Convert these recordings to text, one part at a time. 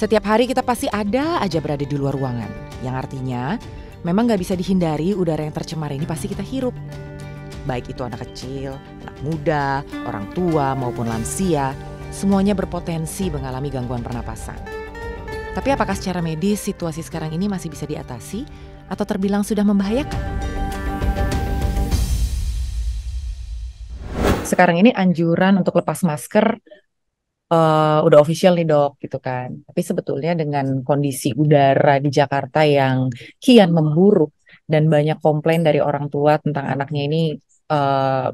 Setiap hari kita pasti ada aja berada di luar ruangan, yang artinya memang nggak bisa dihindari udara yang tercemar ini pasti kita hirup. Baik itu anak kecil, anak muda, orang tua maupun lansia, semuanya berpotensi mengalami gangguan pernapasan. Tapi apakah secara medis situasi sekarang ini masih bisa diatasi atau terbilang sudah membahayakan? Sekarang ini anjuran untuk lepas masker udah official nih dok gitu kan. Tapi sebetulnya dengan kondisi udara di Jakarta yang kian memburuk dan banyak komplain dari orang tua tentang anaknya ini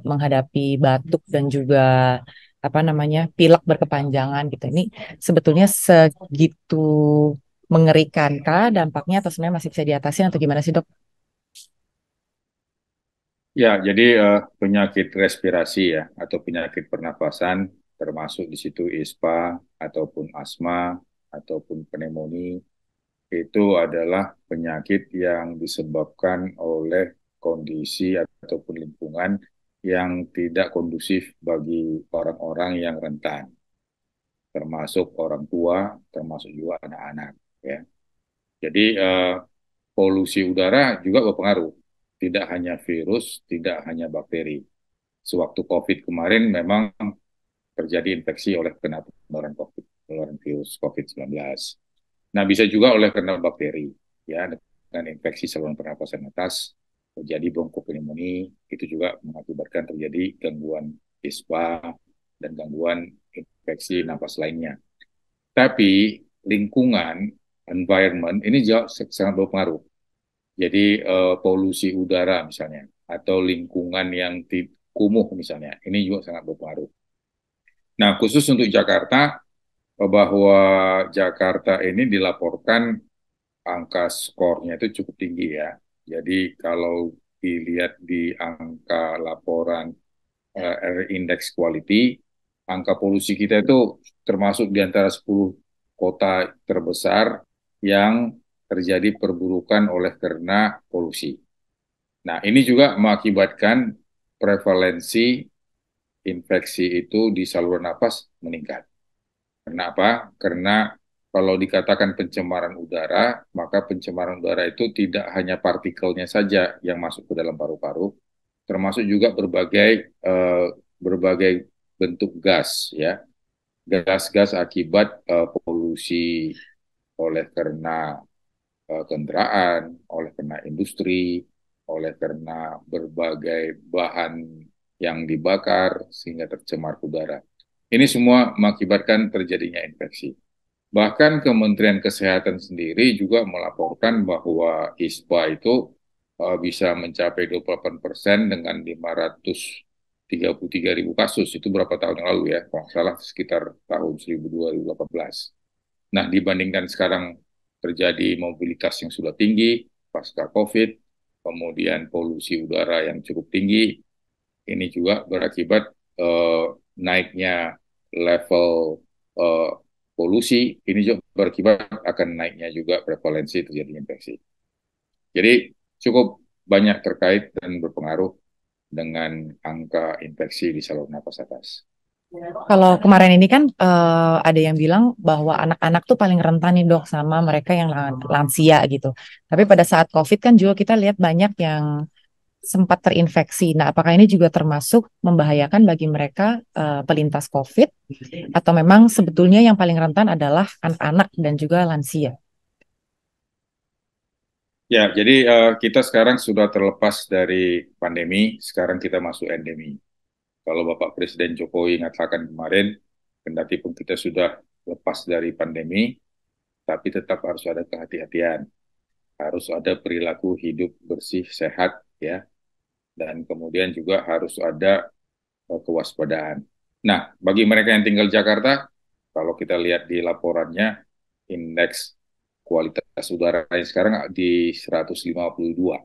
menghadapi batuk dan juga apa namanya pilek berkepanjangan gitu. Ini sebetulnya segitu mengerikankah dampaknya atau sebenarnya masih bisa diatasi atau gimana sih dok? Ya, jadi penyakit respirasi ya atau penyakit pernafasan termasuk di situ ISPA ataupun asma ataupun pneumonia itu adalah penyakit yang disebabkan oleh kondisi ataupun lingkungan yang tidak kondusif bagi orang-orang yang rentan, termasuk orang tua, termasuk juga anak-anak ya. Jadi polusi udara juga berpengaruh, tidak hanya virus, tidak hanya bakteri. Sewaktu COVID kemarin memang terjadi infeksi oleh kena penularan COVID, penularan virus COVID-19. Nah, bisa juga oleh karena bakteri, ya, dengan infeksi saluran pernapasan atas, terjadi bronkopneumonia, itu juga mengakibatkan terjadi gangguan ispa dan gangguan infeksi napas lainnya. Tapi lingkungan, environment, ini jauh, sangat berpengaruh. Jadi polusi udara misalnya, atau lingkungan yang kumuh misalnya, ini juga sangat berpengaruh. Nah, khusus untuk Jakarta, bahwa Jakarta ini dilaporkan angka skornya itu cukup tinggi ya. Jadi kalau dilihat di angka laporan Air Index Quality, angka polusi kita itu termasuk di antara 10 kota terbesar yang terjadi perburukan oleh karena polusi. Nah, ini juga mengakibatkan prevalensi infeksi itu di saluran napas meningkat. Kenapa? Karena kalau dikatakan pencemaran udara, maka pencemaran udara itu tidak hanya partikelnya saja yang masuk ke dalam paru-paru, termasuk juga berbagai bentuk gas, ya, gas-gas akibat polusi oleh karena kendaraan, oleh karena industri, oleh karena berbagai bahan yang dibakar sehingga tercemar udara. Ini semua mengakibatkan terjadinya infeksi. Bahkan Kementerian Kesehatan sendiri juga melaporkan bahwa ISPA itu bisa mencapai 28% dengan 533.000 kasus. Itu berapa tahun yang lalu ya? Kalau nggak salah sekitar tahun 2018. Nah, dibandingkan sekarang terjadi mobilitas yang sudah tinggi pasca COVID, kemudian polusi udara yang cukup tinggi, ini juga berakibat naiknya level eh, polusi, ini juga berakibat akan naiknya juga prevalensi terjadinya infeksi. Jadi cukup banyak terkait dan berpengaruh dengan angka infeksi di saluran napas atas. Kalau kemarin ini kan ada yang bilang bahwa anak-anak tuh paling rentan nih dok sama mereka yang lansia gitu. Tapi pada saat COVID kan juga kita lihat banyak yang sempat terinfeksi. Nah, apakah ini juga termasuk membahayakan bagi mereka pelintas COVID atau memang sebetulnya yang paling rentan adalah anak-anak dan juga lansia? Ya, jadi kita sekarang sudah terlepas dari pandemi, sekarang kita masuk endemi. Kalau Bapak Presiden Jokowi mengatakan kemarin, kendati pun kita sudah lepas dari pandemi, tapi tetap harus ada kehati-hatian, harus ada perilaku hidup bersih, sehat, ya, dan kemudian juga harus ada kewaspadaan. Nah, bagi mereka yang tinggal di Jakarta, kalau kita lihat di laporannya, indeks kualitas udara sekarang di 152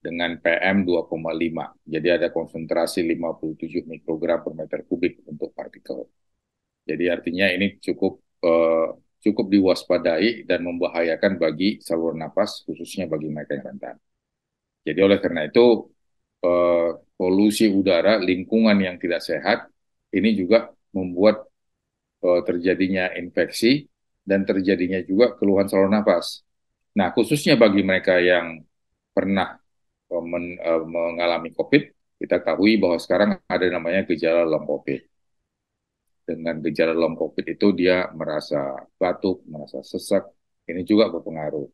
dengan PM 2,5. Jadi ada konsentrasi 57 mikrogram per meter kubik untuk partikel. Jadi artinya ini cukup diwaspadai dan membahayakan bagi saluran napas, khususnya bagi mereka yang rentan. Jadi oleh karena itu polusi udara, lingkungan yang tidak sehat, ini juga membuat terjadinya infeksi dan terjadinya juga keluhan saluran nafas. Nah, khususnya bagi mereka yang pernah mengalami COVID, kita ketahui bahwa sekarang ada namanya gejala long COVID. Dengan gejala long COVID itu dia merasa batuk, merasa sesak, ini juga berpengaruh.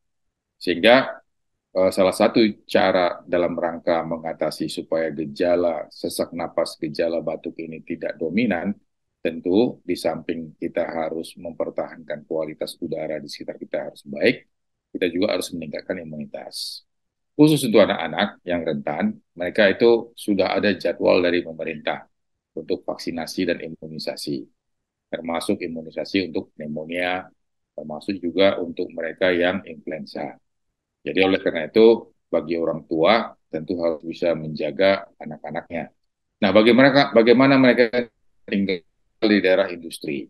Sehingga salah satu cara dalam rangka mengatasi supaya gejala sesak napas, gejala batuk ini tidak dominan, tentu di samping kita harus mempertahankan kualitas udara di sekitar kita harus baik, kita juga harus meningkatkan imunitas. Khusus untuk anak-anak yang rentan, mereka itu sudah ada jadwal dari pemerintah untuk vaksinasi dan imunisasi, termasuk imunisasi untuk pneumonia, termasuk juga untuk mereka yang influenza. Jadi oleh karena itu, bagi orang tua tentu harus bisa menjaga anak-anaknya. Nah, bagaimana mereka tinggal di daerah industri?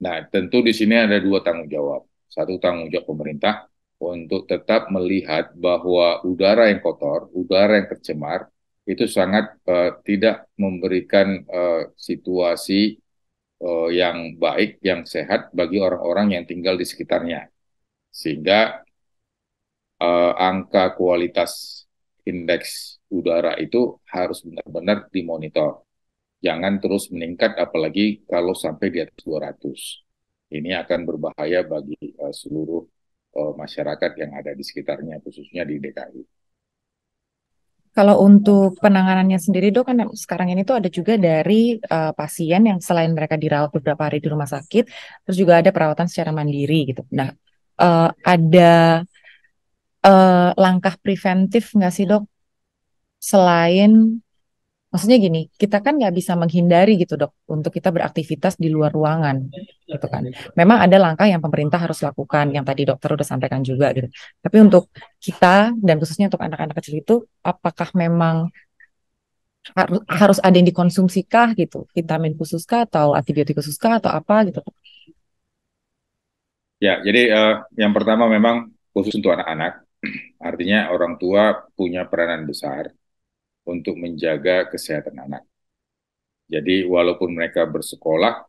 Nah, tentu di sini ada dua tanggung jawab. Satu tanggung jawab pemerintah untuk tetap melihat bahwa udara yang kotor, udara yang tercemar, itu sangat tidak memberikan situasi yang baik, yang sehat bagi orang-orang yang tinggal di sekitarnya. Sehingga angka kualitas indeks udara itu harus benar-benar dimonitor. Jangan terus meningkat, apalagi kalau sampai di atas 200. Ini akan berbahaya bagi seluruh masyarakat yang ada di sekitarnya, khususnya di DKI. Kalau untuk penanganannya sendiri dok, kan sekarang ini tuh ada juga dari pasien yang selain mereka dirawat beberapa hari di rumah sakit, terus juga ada perawatan secara mandiri gitu. Nah, ada langkah preventif nggak sih dok? Selain, maksudnya gini, kita kan nggak bisa menghindari gitu dok, untuk kita beraktivitas di luar ruangan, gitu kan. Memang ada langkah yang pemerintah harus lakukan, yang tadi dokter udah sampaikan juga gitu. Tapi untuk kita dan khususnya untuk anak-anak kecil itu, apakah memang harus ada yang dikonsumsi kah gitu, vitamin khusus kah atau antibiotik khusus kah atau apa gitu? Ya, jadi yang pertama memang khusus untuk anak-anak, artinya orang tua punya peranan besar untuk menjaga kesehatan anak. Jadi walaupun mereka bersekolah,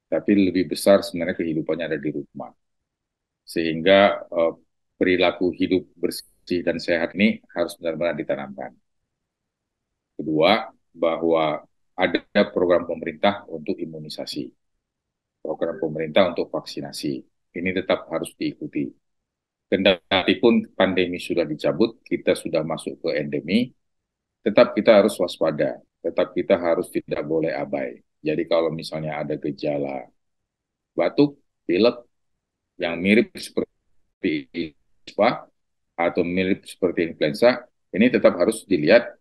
tapi lebih besar sebenarnya kehidupannya ada di rumah. Sehingga perilaku hidup bersih dan sehat ini harus benar-benar ditanamkan. Kedua, bahwa ada program pemerintah untuk imunisasi, program pemerintah untuk vaksinasi. Ini tetap harus diikuti. Kendati pun pandemi sudah dicabut, kita sudah masuk ke endemi, tetap kita harus waspada, tetap kita harus tidak boleh abai. Jadi kalau misalnya ada gejala batuk, pilek yang mirip seperti ispa atau mirip seperti influenza, ini tetap harus dilihat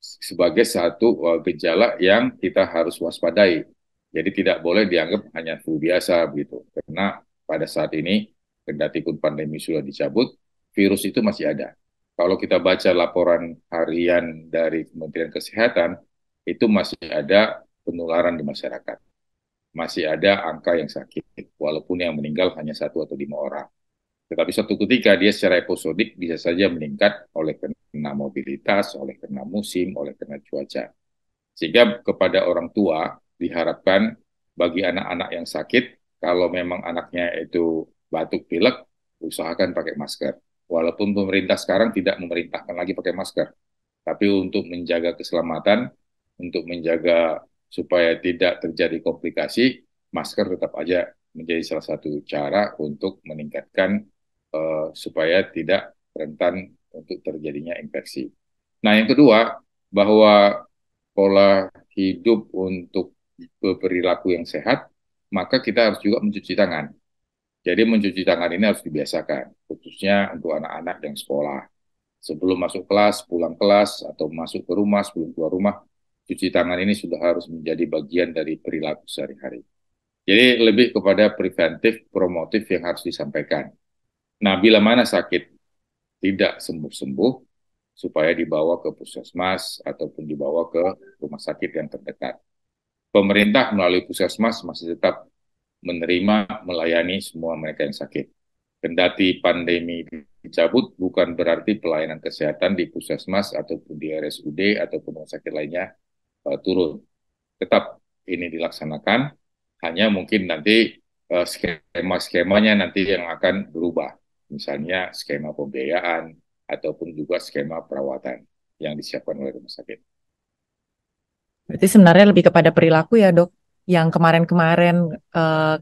sebagai satu gejala yang kita harus waspadai. Jadi tidak boleh dianggap hanya flu biasa begitu. Karena pada saat ini, kendati pun pandemi sudah dicabut, virus itu masih ada. Kalau kita baca laporan harian dari Kementerian Kesehatan, itu masih ada penularan di masyarakat. Masih ada angka yang sakit, walaupun yang meninggal hanya 1 atau 5 orang. Tetapi suatu ketika dia secara episodik bisa saja meningkat oleh karena mobilitas, oleh karena musim, oleh karena cuaca. Sehingga kepada orang tua diharapkan bagi anak-anak yang sakit, kalau memang anaknya itu batuk pilek, usahakan pakai masker. Walaupun pemerintah sekarang tidak memerintahkan lagi pakai masker, tapi untuk menjaga keselamatan, untuk menjaga supaya tidak terjadi komplikasi, masker tetap aja menjadi salah satu cara untuk meningkatkan supaya tidak rentan untuk terjadinya infeksi. Nah, yang kedua, bahwa pola hidup untuk perilaku yang sehat, maka kita harus juga mencuci tangan. Jadi mencuci tangan ini harus dibiasakan, khususnya untuk anak-anak yang sekolah. Sebelum masuk kelas, pulang kelas, atau masuk ke rumah, sebelum keluar rumah, cuci tangan ini sudah harus menjadi bagian dari perilaku sehari-hari. Jadi lebih kepada preventif, promotif yang harus disampaikan. Nah, bila mana sakit tidak sembuh-sembuh, supaya dibawa ke puskesmas ataupun dibawa ke rumah sakit yang terdekat. Pemerintah melalui puskesmas masih tetap menerima, melayani semua mereka yang sakit. Kendati pandemi dicabut, bukan berarti pelayanan kesehatan di puskesmas ataupun di RSUD ataupun rumah sakit lainnya turun. Tetap ini dilaksanakan, hanya mungkin nanti skema-skemanya nanti yang akan berubah. Misalnya skema pembiayaan ataupun juga skema perawatan yang disiapkan oleh rumah sakit. Berarti sebenarnya lebih kepada perilaku ya dok. Yang kemarin-kemarin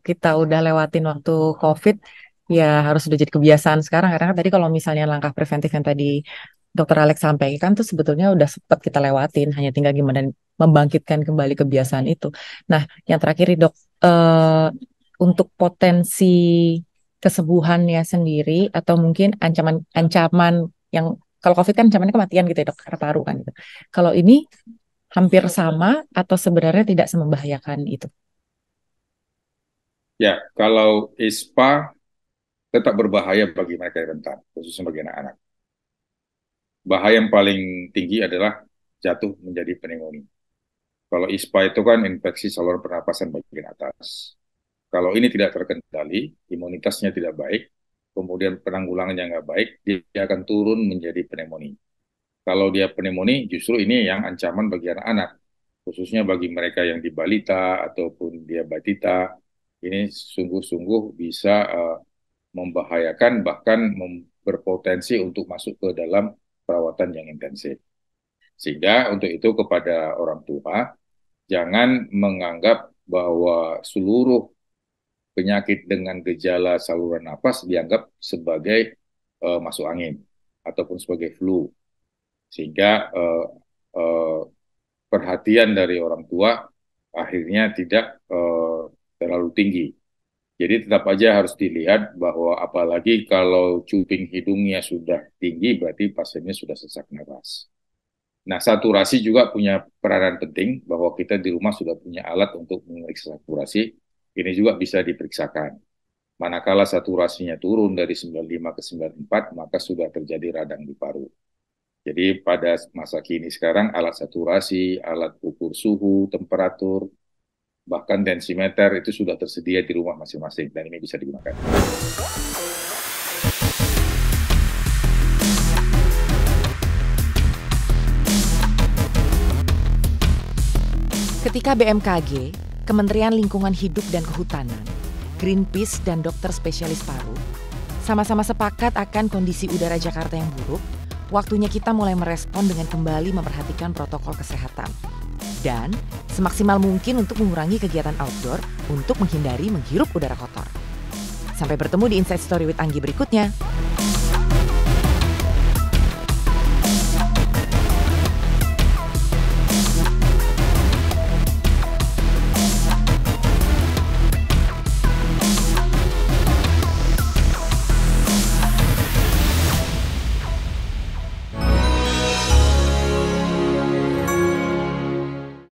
kita udah lewatin waktu COVID, ya harus udah jadi kebiasaan sekarang. Karena kan tadi kalau misalnya langkah preventif yang tadi dokter Alex sampaikan tuh sebetulnya udah sempat kita lewatin. Hanya tinggal gimana membangkitkan kembali kebiasaan itu. Nah, yang terakhir nih dok, untuk potensi kesembuhannya sendiri atau mungkin ancaman yang kalau COVID kan ancamannya kematian gitu ya dok, karena paru kan gitu. Kalau ini hampir sama atau sebenarnya tidak semembahayakan itu? Ya, kalau ISPA tetap berbahaya bagi mereka yang rentan, khususnya bagi anak-anak. Bahaya yang paling tinggi adalah jatuh menjadi pneumonia. Kalau ISPA itu kan infeksi saluran pernapasan bagian atas. Kalau ini tidak terkendali, imunitasnya tidak baik, kemudian penanggulangannya nggak baik, dia akan turun menjadi pneumonia. Kalau dia pneumonia, justru ini yang ancaman bagi anak-anak, khususnya bagi mereka yang di balita ataupun diabetita, ini sungguh-sungguh bisa membahayakan, bahkan berpotensi untuk masuk ke dalam perawatan yang intensif. Sehingga untuk itu kepada orang tua, jangan menganggap bahwa seluruh penyakit dengan gejala saluran napas dianggap sebagai masuk angin ataupun sebagai flu. Sehingga perhatian dari orang tua akhirnya tidak terlalu tinggi. Jadi tetap aja harus dilihat bahwa apalagi kalau cuping hidungnya sudah tinggi berarti pasiennya sudah sesak nafas. Nah, saturasi juga punya peranan penting bahwa kita di rumah sudah punya alat untuk memeriksa saturasi. Ini juga bisa diperiksakan. Manakala saturasinya turun dari 95 ke 94, maka sudah terjadi radang di paru. Jadi pada masa kini sekarang alat saturasi, alat ukur suhu, temperatur, bahkan tensimeter itu sudah tersedia di rumah masing-masing dan ini bisa digunakan. Ketika BMKG, Kementerian Lingkungan Hidup dan Kehutanan, Greenpeace dan dokter spesialis paru sama-sama sepakat akan kondisi udara Jakarta yang buruk, waktunya kita mulai merespon dengan kembali memperhatikan protokol kesehatan. Dan semaksimal mungkin untuk mengurangi kegiatan outdoor untuk menghindari menghirup udara kotor. Sampai bertemu di Inside Story with Anggi berikutnya.